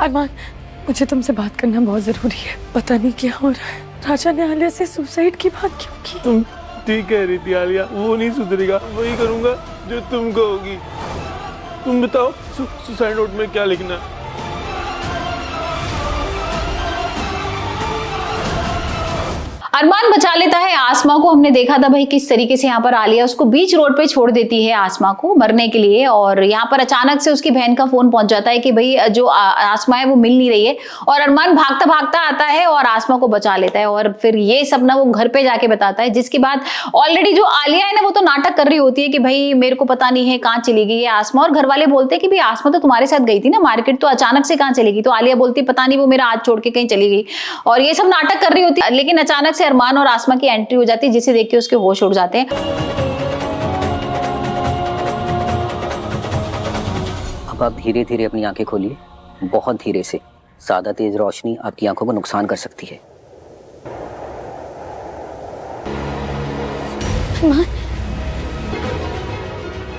अरमान, मुझे तुमसे बात करना बहुत जरूरी है। पता नहीं क्या हो रहा है। राजा ने आलिया से सुसाइड की बात क्यों की? तुम ठीक कह रही थी आलिया, वो नहीं सुधरेगा, वही करूंगा जो तुम कहोगी। तुम बताओ सुसाइड नोट में क्या लिखना है? अरमान बचा लेता है आसमा को। हमने देखा था भाई किस तरीके से यहाँ पर आलिया उसको बीच रोड पे छोड़ देती है आसमा को मरने के लिए, और यहाँ पर अचानक से उसकी बहन का फोन पहुंच जाता है कि भाई जो आसमा है वो मिल नहीं रही है, और अरमान भागता भागता आता है और आसमा को बचा लेता है। और फिर ये सब ना वो घर पे जाके बताता है, जिसके बाद ऑलरेडी जो आलिया है ना वो तो नाटक कर रही होती है कि भाई मेरे को पता नहीं है कहाँ चली गई है आसमा, और घर वाले बोलते हैं कि भाई आसमा तो तुम्हारे साथ गई थी ना मार्केट, तो अचानक से कहाँ चली गई? तो आलिया बोलती है पता नहीं, वो मेरा हाथ छोड़ के कहीं चली गई, और ये सब नाटक कर रही होती है। लेकिन अचानक से अरमान और आसमा की एंट्री हो जाती है, जिसे देख के उसके होश उड़ जाते हैं। अब आप धीरे धीरे अपनी आंखें खोलिए, बहुत धीरे से। ज्यादा तेज रोशनी आपकी आंखों को नुकसान कर सकती है।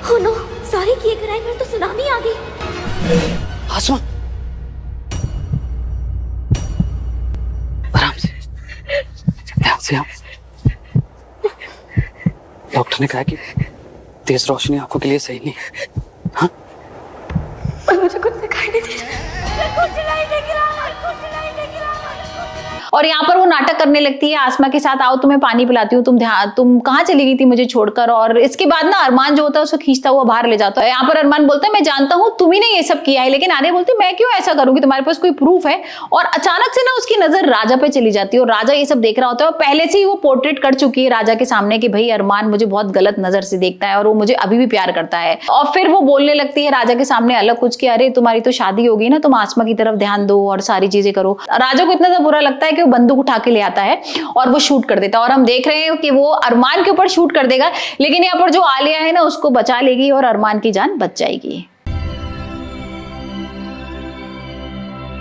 Oh no, सारे किए कराए फिर तो सुनामी आ गई। आसमा, आराम से, ध्यान से। डॉक्टर ने कहा कि तेज रोशनी आंखों के लिए सही नहीं है। हाँ? पर मुझे कुछ दिखाई नहीं दे रहा। कुछ नहीं दिख रहा, कुछ नहीं दिख रहा। और यहाँ पर वो नाटक करने लगती है आसमा के साथ, आओ तुम्हें पानी पिलाती हूँ, तुम कहाँ चली गई थी मुझे छोड़कर। और इसके बाद ना अरमान जो होता है उसको खींचता हुआ बाहर ले जाता है। यहाँ पर अरमान बोलता है मैं जानता हूँ तुम ही ने ये सब किया है, लेकिन आलिया बोलती है मैं क्यों ऐसा करूंगी, तुम्हारे पास कोई प्रूफ है? और अचानक से ना उसकी नजर राजा पे चली जाती है, और राजा ये सब देख रहा होता है, और पहले से ही वो पोर्ट्रेट कर चुकी है राजा के सामने कि भाई अरमान मुझे बहुत गलत नजर से देखता है और वो मुझे अभी भी प्यार करता है। और फिर वो बोलने लगती है राजा के सामने अलग कुछ कि अरे तुम्हारी तो शादी होगी ना, तुम आसमा की तरफ ध्यान दो और सारी चीजें करो। राजा को इतना तो बुरा लगता है कि वो बंदूक उठा के आता है और वो शूट कर देता है, और हम देख रहे हैं कि वो अरमान के ऊपर शूट कर देगा, लेकिन यहाँ पर जो आलिया है ना उसको बचा लेगी और अरमान की जान बच जाएगी।